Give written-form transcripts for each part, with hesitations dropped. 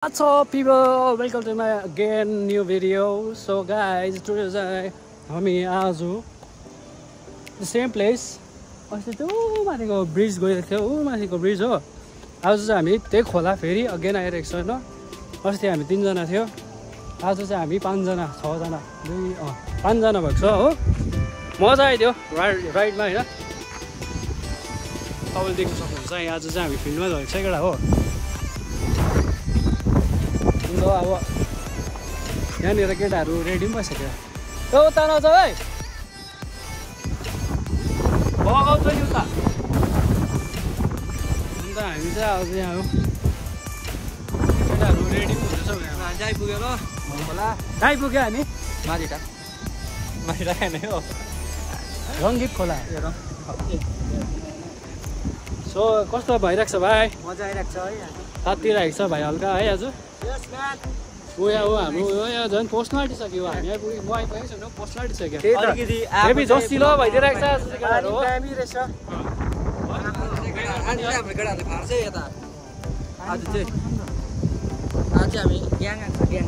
What's up people, welcome to my again new video. So guys, today हामी आज the same place अस्ति त्यो माथिको ब्रिज गइरहेको थियो माथिको ब्रिज हो। आज चाहिँ हामी त्यही खोला फेरि अगेन आइरहेको छ हैन। अस्ति हामी 3 जना थियो, आज चाहिँ हामी 5 जना 6 जना 5 जना भएको छ हो। मजा आइदियो राइडमा हैन। तपाईले देख्न सक्नुहुन्छ यहाँ आज चाहिँ हामी फिल्डमा गएको छ केटा हो। अब यहाँनिर केटाहरू रेडी पनि भइसक्यो। उता नजाऊ है, बगाउँछ नि उता। अन्त हामी चाहिँ आज यहाँ हो, केटाहरू रेडी पनि हुँदैछ। मान्छे आइपुग्यो र होला आइपुग्यो हामी माथिटा खाने हो रङ्गीत खोला। सो कस्तो भइरहेको छ भाइ? मजा आइरहेको छ है। तातिरहेको छ भाइ हल्का है आज। हाम्रो यहाँ झन् पोस्टमा आँटिसक्यो। हामी आइपुग्यो, म आइपुगेको छैन, पोस्टमा आँटिसक्यो। हेभी जस्तिलो भइदिइरहेको छ आज चाहिँ केटाहरू हो। दामी रहेछ अनि हाम्रो केटाहरूले फार्छ यता। आज चाहिँ हामी ग्याङ आएको छ। ग्याङ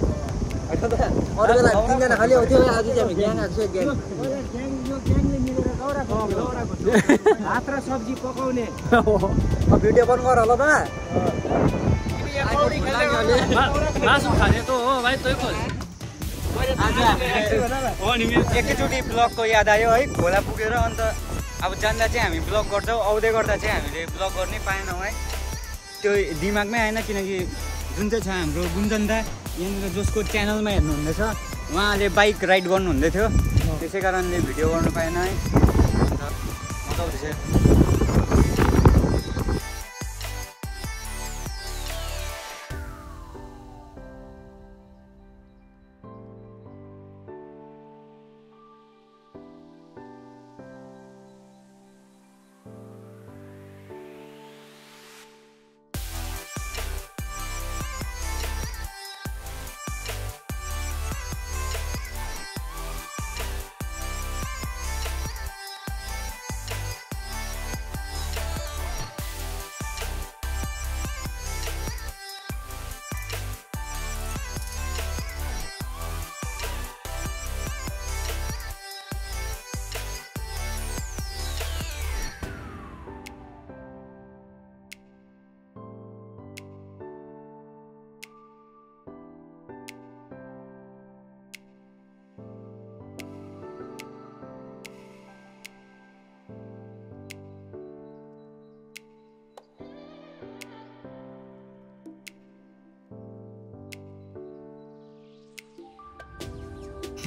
अरू बेला 3 जना खालि आउँथ्यो, आज चाहिँ हामी ग्याङ आएको छ। ग्याङ ग्याङले मिलेर हात र सब्जी पकाउने भिडियो बन्द गर होला बा। मासु खाने त हो भाइ, तै खोज। एकैचोटि ब्लगको याद आयो है, खोला पुगेर। अन्त अब जाँदा चाहिँ हामी ब्लग गर्छौँ, आउँदै गर्दा चाहिँ हामीले ब्लग गर्नै पाएनौँ है। त्यो दिमागमै आएन, किनकि जुन चाहिँ छ हाम्रो गुन्जन दा यहाँनिर जसको च्यानलमा हेर्नुहुँदैछ, उहाँले बाइक राइड गर्नुहुँदै थियो, त्यसै कारणले भिडियो गर्नु पाएन है। अन्त मजा आउँदैछ।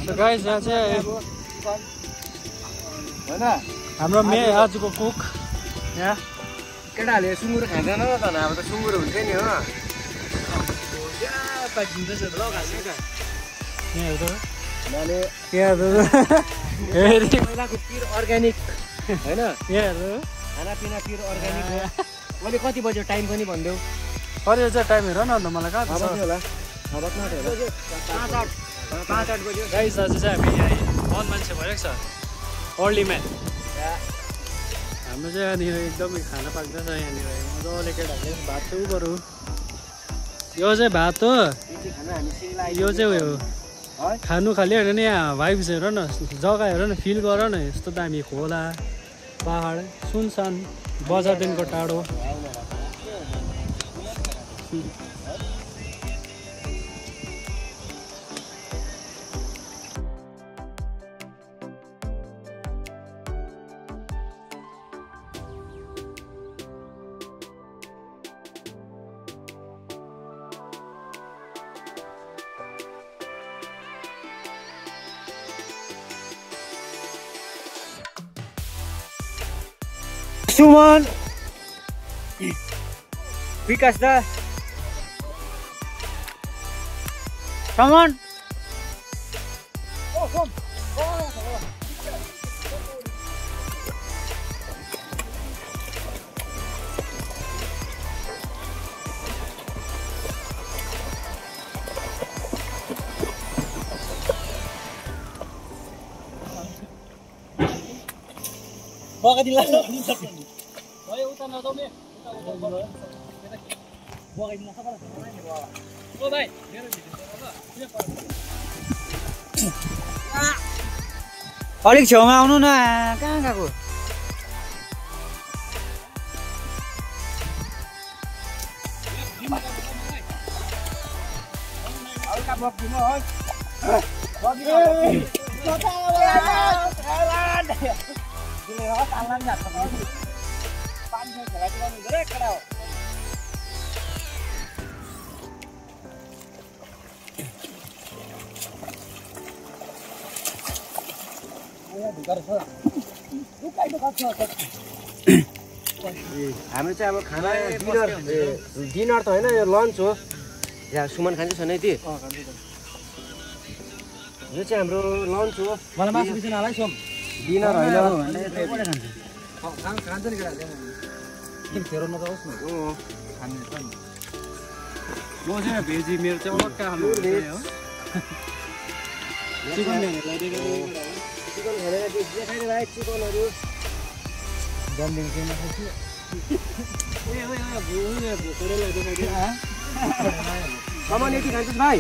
गाइस यहाँ चाहिँ होइन हाम्रो आजको कुक यहाँ केटाहरूले सुँगुर खाँदैन र त। अब त सुँगुर हुन्छ नि हो। पहिलाको पिर अर्ग्यानिक होइन, खानापिना पिर अर्ग्यानिक हो। मैले कति बज्यो टाइम पनि भनिदेऊ। कति चाहिँ टाइम हेर न अन्त मलाई कहाँ होला 5-8 बज्यो। गाइस आज चाहिँ हामी यहाँ 1 मान्छे भइरहेको छ, अर्ली म्यान। हाम्रो चाहिँ यहाँनिर एकदमै खाना पाक्दैछ। यहाँनिर मजाले केटाहरूले भात चाहिँ बरु यो चाहिँ भात हो, यो चाहिँ उयो खानु खालि हेर न। यहाँ भाइब्स हेर न, जग्गा हेर न, फिल गर न। यस्तो दामी खोला, पहाड, सुनसान, बजारदेखिको टाढो। सुमन विकास दा कमन बगाइदिला भयो उता नजाउने उता बगाइदिन सक्छ अलिक छेउमा आउनु न कहाँ गएको हाम्रो चाहिँ अब खाना डिनर त होइन यो लन्च हो यहाँ सुमन खान्छ छैन यति यो चाहिँ हाम्रो लन्च हो मलाई मासु बिस नहालै सोम डिनर होइन खान्छ नि केटा खेरो नजाओस् न खाने छ नि म चाहिँ भेजी मेरो चाहिँ अलग्गै खानु हो चिकन चिकन खानेर देखाइदिनु भाइ चिकनहरू जन्मिङ चाहिँ नखान्छु सामान यति खान्छस् भाइ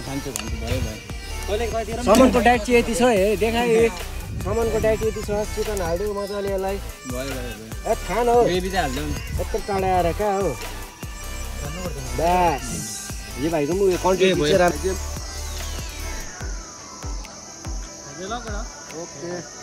खान्छु भयो सामानको डाइट चाहिँ यति छ है देखाए सामानको डाइट यति छ चिकन हालिदियो मजाले यसलाई भयो खान हो ग्रेभी चाहिँ हाल्दैन यत्रो टाढा आएर कहाँ हो बस यो भाइको पनि उयो कन्टेन्ट चाहिँ राम्रो ओके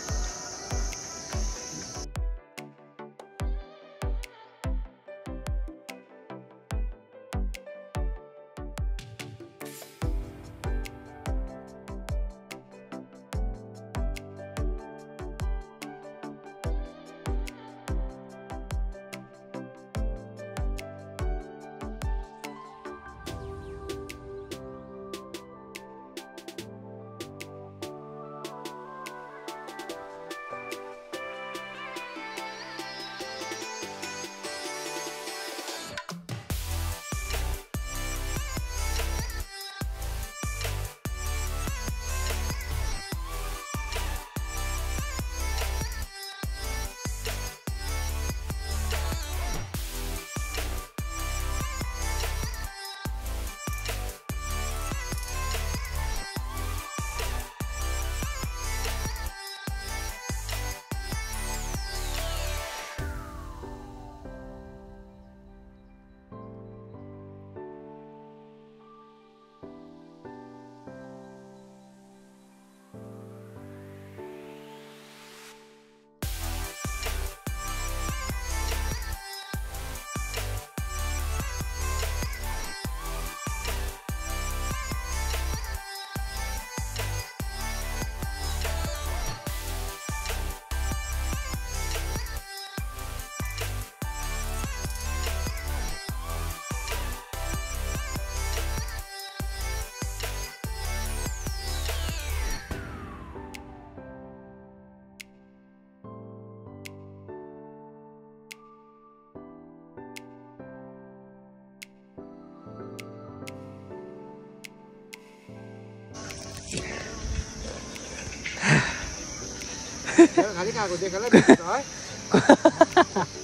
खाली खाएको देखाला है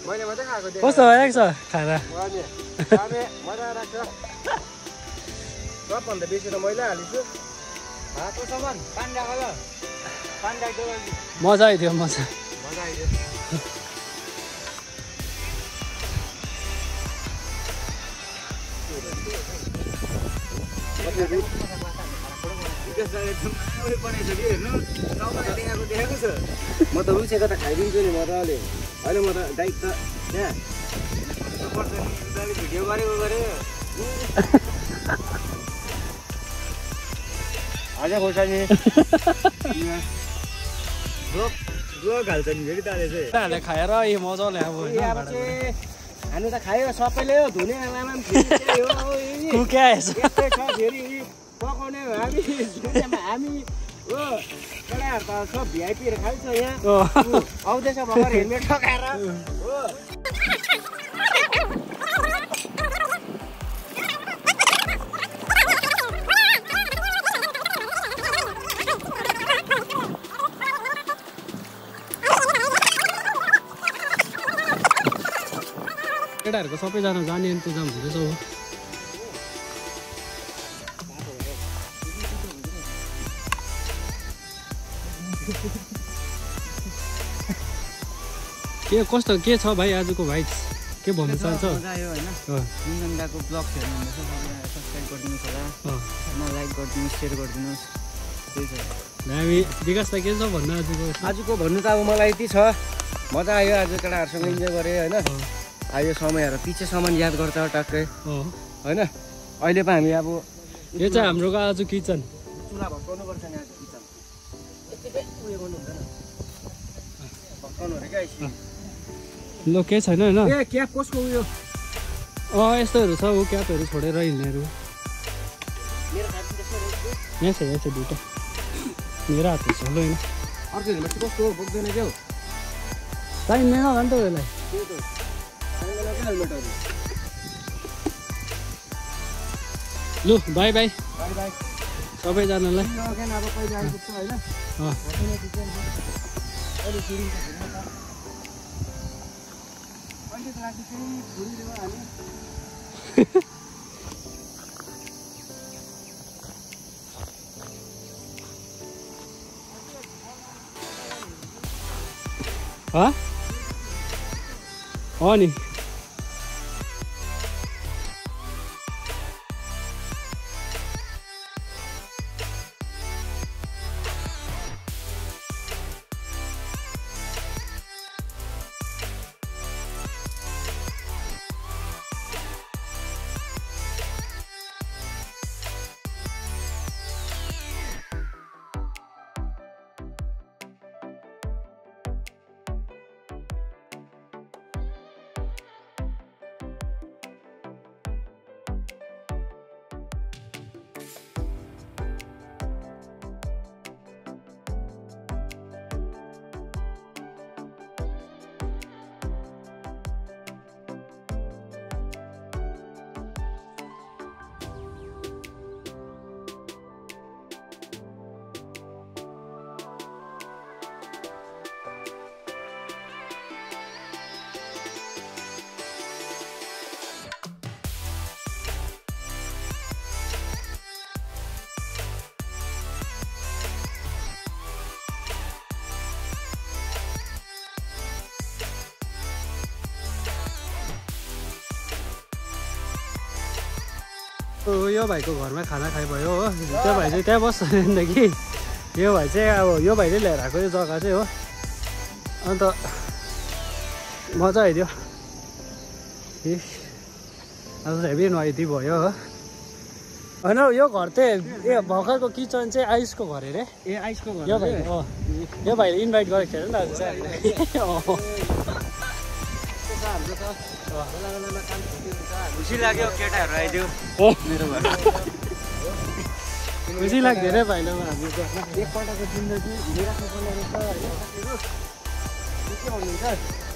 मैले मात्रै खाएको देखेँ कस्तो भएको छ खाना मजा लाग्छ सबभन्दा बेसी त मैले हालिछु भातको सामान पान्डाको ल पान्डाको मजा आइदियो मजा आइदियो म त रुचेको त खाइदिन्छु नि मजाले अहिले म त डाइट त त्यहाँ भिडियो गरेको गरे अझै खोर्सानी ब्लग हाल्छ नि फेरि ताले चाहिँ खाएर यो मजाले अब खानु त खायो सबैले हो धुने आमामा पनि कुक्या यस्तै छ फेरि पकाउने हामी हामी हो केटाहरू त सब भिआइपीहरू खान्छ यहाँ आउँदैछ भर्खर हेलमेट ठकाएर हो केटाहरूको सबैजना जाने इन्तजाम हुँदैछ हो कस्तो के छ भाइ आजको भाइब्स के भन्न चाहन्छ मजा आयो होइन जुनजनाको ब्लग्स हेर्नुहुन्छ सब्सक्राइब गरिदिनुहोस् होला लाइक गरिदिनुहोस् सेयर गरिदिनुहोस् त्यही छ हामी विकासलाई के छ भन्नु आजको भन्नु त अब मलाई यति छ मजा आयो आज केटाहरूसँग इन्जोय गरेँ होइन यो समयहरू पछिसम्म याद गर्छ टक्कै होइन अहिले पो हामी अब यो चाहिँ हाम्रो आज किचन चुला भत्काउनु पर्छ नि आज किचन यतिकै उयो गर्नु हुँदैन भत्काउनु अरे क्या ल केही छैन होइन ए क्याप कसको उयो यस्तोहरू छ ऊ क्यापहरू छोडेर हिँड्नेहरू यहाँ छ दुइटा मेरो हातमा छ ल होइन अर्को हेलमेट कस्तो हो बोक्दैन क्या हो चाहिँदैन होला नि त उसलाई हेलमेटहरू लु बाई बाई बाई बाई सबैजनालाई अब कहिले आइपुग्छ होइन नि यो भाइको घरमा खाना खाइभयो हो त्यो भाइ चाहिँ त्यहाँ बस्छ नि कि यो भाइ चाहिँ अब यो भाइले ल्याएर आएको यो जग्गा चाहिँ हो अन्त मजा आइदियो आज हेभी नुहाइदिई भयो हो होइन यो घर चाहिँ भर्खरको किचन चाहिँ आयुषको घर अरे ए आइसको घर यो भाइको यो भाइले इन्भाइट गरेको थियो नि त आज चाहिँ खुसी लाग्यो केटाहरू आइदियो मेरो घर खुसी लाग्यो रे भाइले हाम्रो एकपल्टको जिन्दगी हिँडिराख्नु पर्ने रहेछ होइन के भन्नुहुन्छ